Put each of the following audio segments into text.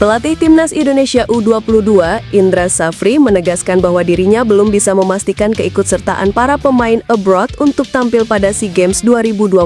Pelatih Timnas Indonesia U22, Indra Safri, menegaskan bahwa dirinya belum bisa memastikan keikutsertaan para pemain abroad untuk tampil pada SEA Games 2025.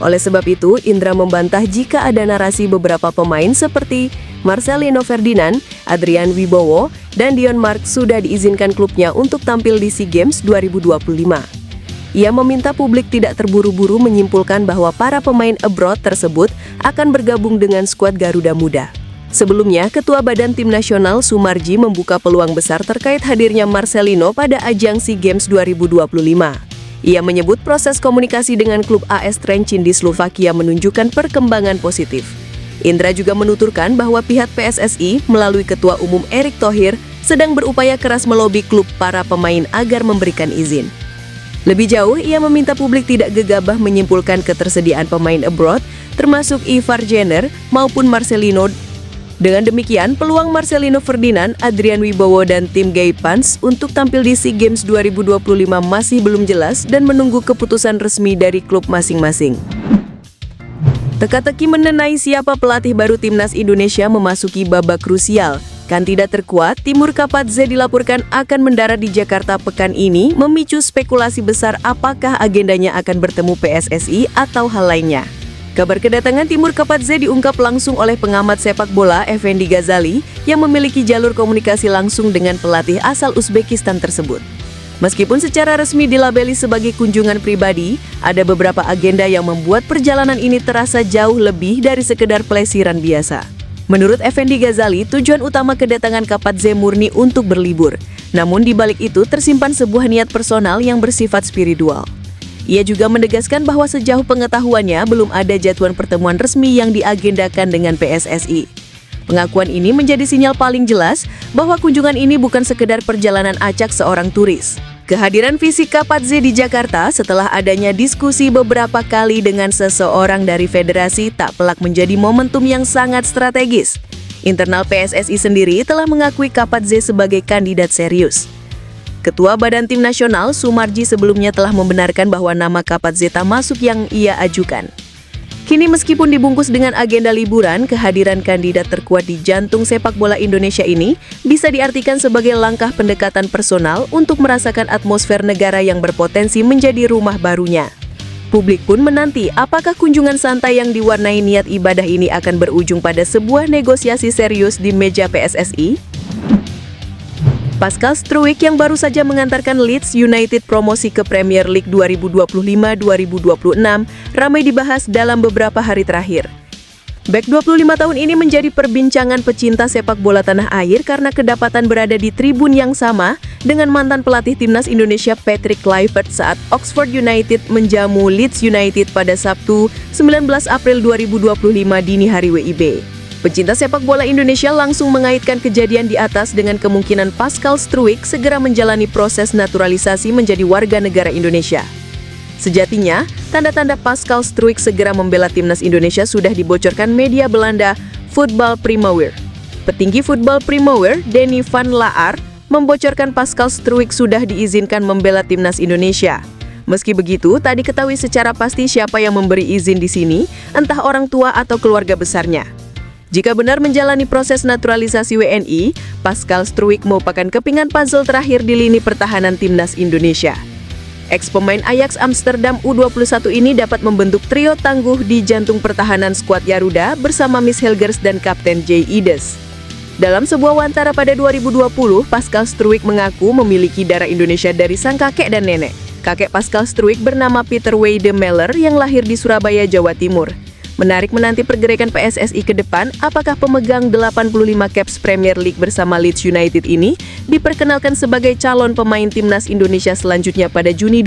Oleh sebab itu, Indra membantah jika ada narasi beberapa pemain seperti Marcelino Ferdinand, Adrian Wibowo, dan Dion Mark sudah diizinkan klubnya untuk tampil di SEA Games 2025. Ia meminta publik tidak terburu-buru menyimpulkan bahwa para pemain abroad tersebut akan bergabung dengan skuad Garuda Muda. Sebelumnya, Ketua Badan Tim Nasional Sumarji membuka peluang besar terkait hadirnya Marcelino pada ajang SEA Games 2025. Ia menyebut proses komunikasi dengan klub AS Trenčín di Slovakia menunjukkan perkembangan positif. Indra juga menuturkan bahwa pihak PSSI melalui Ketua Umum Erick Thohir sedang berupaya keras melobi klub para pemain agar memberikan izin. Lebih jauh, ia meminta publik tidak gegabah menyimpulkan ketersediaan pemain abroad, termasuk Ivar Jenner maupun Marcelino. Dengan demikian, peluang Marcelino Ferdinand, Adrian Wibowo, dan tim Gaipans untuk tampil di SEA Games 2025 masih belum jelas dan menunggu keputusan resmi dari klub masing-masing. Teka-teki mengenai siapa pelatih baru Timnas Indonesia memasuki babak krusial. Kandidat terkuat, Timur Kapadze, dilaporkan akan mendarat di Jakarta pekan ini, memicu spekulasi besar apakah agendanya akan bertemu PSSI atau hal lainnya. Kabar kedatangan Timur Kapadze diungkap langsung oleh pengamat sepak bola Effendi Ghazali yang memiliki jalur komunikasi langsung dengan pelatih asal Uzbekistan tersebut. Meskipun secara resmi dilabeli sebagai kunjungan pribadi, ada beberapa agenda yang membuat perjalanan ini terasa jauh lebih dari sekedar pelesiran biasa. Menurut Effendi Ghazali, tujuan utama kedatangan Kapadze murni untuk berlibur. Namun di balik itu tersimpan sebuah niat personal yang bersifat spiritual. Ia juga menegaskan bahwa sejauh pengetahuannya belum ada jadwal pertemuan resmi yang diagendakan dengan PSSI. Pengakuan ini menjadi sinyal paling jelas bahwa kunjungan ini bukan sekedar perjalanan acak seorang turis. Kehadiran fisik Kapadze di Jakarta setelah adanya diskusi beberapa kali dengan seseorang dari federasi tak pelak menjadi momentum yang sangat strategis. Internal PSSI sendiri telah mengakui Kapadze sebagai kandidat serius. Ketua Badan Tim Nasional Sumarji sebelumnya telah membenarkan bahwa nama Kapadze tak masuk yang ia ajukan. Kini meskipun dibungkus dengan agenda liburan, kehadiran kandidat terkuat di jantung sepak bola Indonesia ini bisa diartikan sebagai langkah pendekatan personal untuk merasakan atmosfer negara yang berpotensi menjadi rumah barunya. Publik pun menanti apakah kunjungan santai yang diwarnai niat ibadah ini akan berujung pada sebuah negosiasi serius di meja PSSI. Pascal Struijk yang baru saja mengantarkan Leeds United promosi ke Premier League 2025-2026 ramai dibahas dalam beberapa hari terakhir. Bek 25 tahun ini menjadi perbincangan pecinta sepak bola tanah air karena kedapatan berada di tribun yang sama dengan mantan pelatih Timnas Indonesia Patrick Kluivert saat Oxford United menjamu Leeds United pada Sabtu 19 April 2025 dini hari WIB. Pecinta sepak bola Indonesia langsung mengaitkan kejadian di atas dengan kemungkinan Pascal Struijk segera menjalani proses naturalisasi menjadi warga negara Indonesia. Sejatinya, tanda-tanda Pascal Struijk segera membela Timnas Indonesia sudah dibocorkan media Belanda Voetbal Primawir. Petinggi Voetbal Primawir, Denny van Laar, membocorkan Pascal Struijk sudah diizinkan membela Timnas Indonesia. Meski begitu, tak diketahui secara pasti siapa yang memberi izin di sini, entah orang tua atau keluarga besarnya. Jika benar menjalani proses naturalisasi WNI, Pascal Struijk merupakan kepingan puzzle terakhir di lini pertahanan Timnas Indonesia. Ex-pemain Ajax Amsterdam U21 ini dapat membentuk trio tangguh di jantung pertahanan skuad Garuda bersama Miss Helgers dan Kapten Jay Ides. Dalam sebuah wawancara pada 2020, Pascal Struijk mengaku memiliki darah Indonesia dari sang kakek dan nenek. Kakek Pascal Struijk bernama Peter Weide Meller yang lahir di Surabaya, Jawa Timur. Menarik menanti pergerakan PSSI ke depan, apakah pemegang 85 caps Premier League bersama Leeds United ini diperkenalkan sebagai calon pemain Timnas Indonesia selanjutnya pada Juni.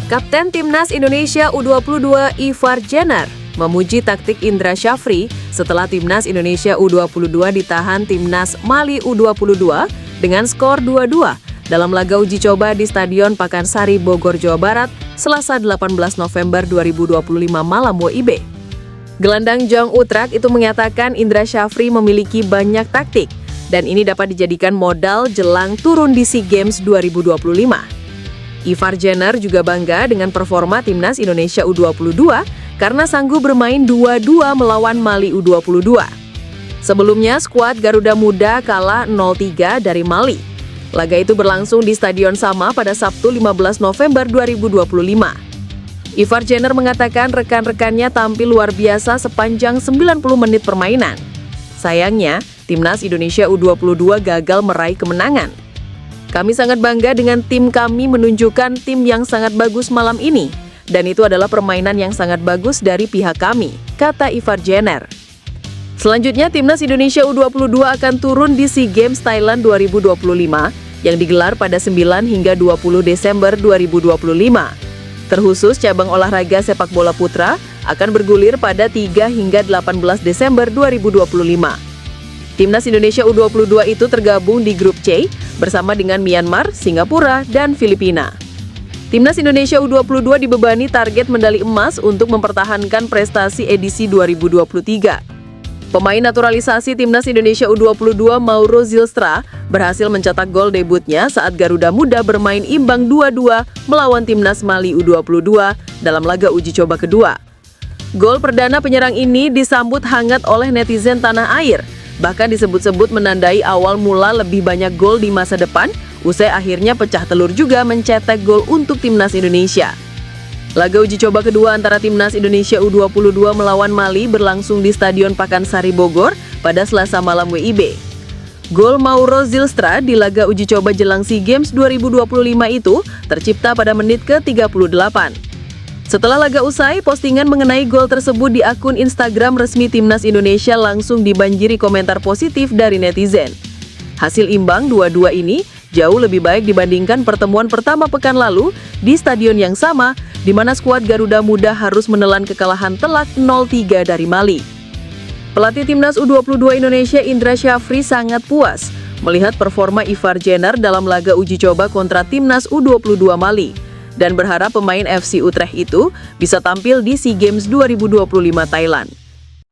Kapten Timnas Indonesia U22 Ivar Jenner memuji taktik Indra Safri setelah Timnas Indonesia U22 ditahan Timnas Mali U22 dengan skor 2-2 dalam laga uji coba di Stadion Pakansari, Bogor, Jawa Barat, Selasa 18 November 2025 malam WIB. Gelandang Jong Utrecht itu menyatakan Indra Safri memiliki banyak taktik dan ini dapat dijadikan modal jelang turun di SEA Games 2025. Ivar Jenner juga bangga dengan performa Timnas Indonesia U22 karena sanggup bermain 2-2 melawan Mali U22. Sebelumnya, skuad Garuda Muda kalah 0-3 dari Mali. Laga itu berlangsung di stadion sama pada Sabtu 15 November 2025. Ivar Jenner mengatakan rekan-rekannya tampil luar biasa sepanjang 90 menit permainan. Sayangnya, Timnas Indonesia U22 gagal meraih kemenangan. Kami sangat bangga dengan tim kami menunjukkan tim yang sangat bagus malam ini. Dan itu adalah permainan yang sangat bagus dari pihak kami, kata Ivar Jenner. Selanjutnya, Timnas Indonesia U22 akan turun di SEA Games Thailand 2025 yang digelar pada 9 hingga 20 Desember 2025. Terkhusus cabang olahraga sepak bola putra akan bergulir pada 3 hingga 18 Desember 2025. Timnas Indonesia U22 itu tergabung di grup C bersama dengan Myanmar, Singapura, dan Filipina. Timnas Indonesia U22 dibebani target medali emas untuk mempertahankan prestasi edisi 2023. Pemain naturalisasi Timnas Indonesia U22 Mauro Zylstra berhasil mencetak gol debutnya saat Garuda Muda bermain imbang 2-2 melawan Timnas Mali U22 dalam laga uji coba kedua. Gol perdana penyerang ini disambut hangat oleh netizen tanah air, bahkan disebut-sebut menandai awal mula lebih banyak gol di masa depan, usai akhirnya pecah telur juga mencetak gol untuk Timnas Indonesia. Laga uji coba kedua antara Timnas Indonesia U22 melawan Mali berlangsung di Stadion Pakansari Bogor pada Selasa malam WIB. Gol Mauro Zylstra di laga uji coba jelang SEA Games 2025 itu tercipta pada menit ke-38. Setelah laga usai, postingan mengenai gol tersebut di akun Instagram resmi Timnas Indonesia langsung dibanjiri komentar positif dari netizen. Hasil imbang 2-2 ini jauh lebih baik dibandingkan pertemuan pertama pekan lalu di stadion yang sama, di mana skuad Garuda Muda harus menelan kekalahan telak 0-3 dari Mali. Pelatih Timnas U22 Indonesia Indra Syafri sangat puas melihat performa Ivar Jenner dalam laga uji coba kontra Timnas U22 Mali, dan berharap pemain FC Utrecht itu bisa tampil di SEA Games 2025 Thailand.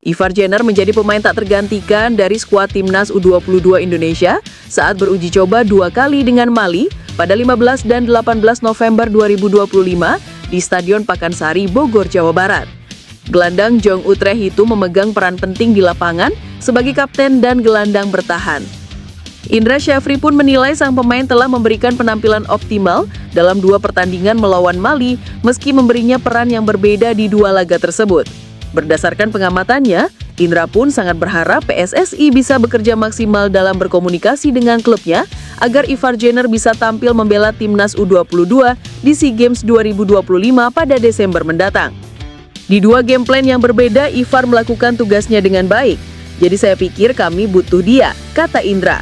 Ivar Jenner menjadi pemain tak tergantikan dari skuad Timnas U22 Indonesia saat beruji coba 2 kali dengan Mali pada 15 dan 18 November 2025 di Stadion Pakansari, Bogor, Jawa Barat. Gelandang Jong Utrecht itu memegang peran penting di lapangan sebagai kapten dan gelandang bertahan. Indra Syafri pun menilai sang pemain telah memberikan penampilan optimal dalam 2 pertandingan melawan Mali meski memberinya peran yang berbeda di 2 laga tersebut. Berdasarkan pengamatannya, Indra pun sangat berharap PSSI bisa bekerja maksimal dalam berkomunikasi dengan klubnya agar Ivar Jenner bisa tampil membela Timnas U22 di SEA Games 2025 pada Desember mendatang. Di 2 game plan yang berbeda, Ivar melakukan tugasnya dengan baik. Jadi saya pikir kami butuh dia, kata Indra.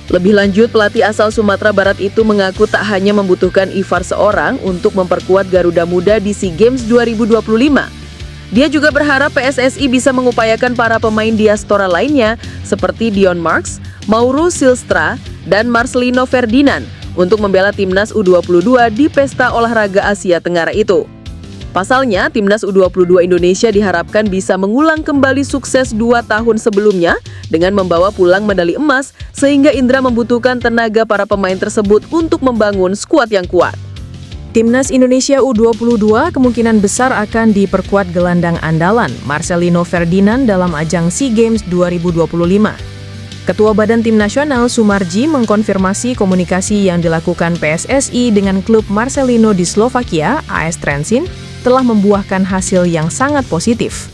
Lebih lanjut, pelatih asal Sumatera Barat itu mengaku tak hanya membutuhkan Ivar seorang untuk memperkuat Garuda Muda di SEA Games 2025. Dia juga berharap PSSI bisa mengupayakan para pemain diaspora lainnya seperti Dion Marks, Mauro Zylstra, dan Marcelino Ferdinand untuk membela Timnas U22 di Pesta Olahraga Asia Tenggara itu. Pasalnya, Timnas U22 Indonesia diharapkan bisa mengulang kembali sukses 2 tahun sebelumnya dengan membawa pulang medali emas, sehingga Indra membutuhkan tenaga para pemain tersebut untuk membangun skuad yang kuat. Timnas Indonesia U22 kemungkinan besar akan diperkuat gelandang andalan Marcelino Ferdinand dalam ajang SEA Games 2025. Ketua Badan Tim Nasional Sumarji mengkonfirmasi komunikasi yang dilakukan PSSI dengan klub Marcelino di Slovakia, AS Trenčín, telah membuahkan hasil yang sangat positif.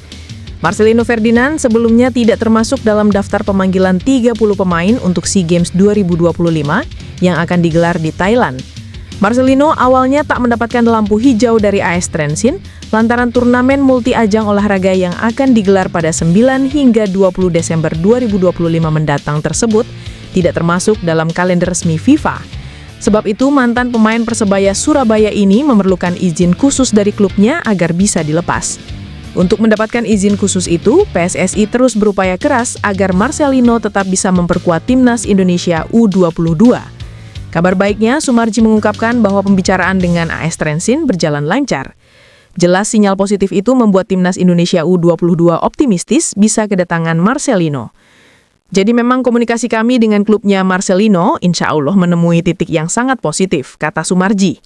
Marcelino Ferdinand sebelumnya tidak termasuk dalam daftar pemanggilan 30 pemain untuk SEA Games 2025 yang akan digelar di Thailand. Marcelino awalnya tak mendapatkan lampu hijau dari AS Trenčín lantaran turnamen multi-ajang olahraga yang akan digelar pada 9 hingga 20 Desember 2025 mendatang tersebut tidak termasuk dalam kalender resmi FIFA. Sebab itu, mantan pemain Persebaya Surabaya ini memerlukan izin khusus dari klubnya agar bisa dilepas. Untuk mendapatkan izin khusus itu, PSSI terus berupaya keras agar Marcelino tetap bisa memperkuat Timnas Indonesia U22. Kabar baiknya, Sumarji mengungkapkan bahwa pembicaraan dengan AS Trenčín berjalan lancar. Jelas sinyal positif itu membuat Timnas Indonesia U22 optimistis bisa kedatangan Marcelino. Jadi memang komunikasi kami dengan klubnya Marcelino insya Allah menemui titik yang sangat positif, kata Sumarji.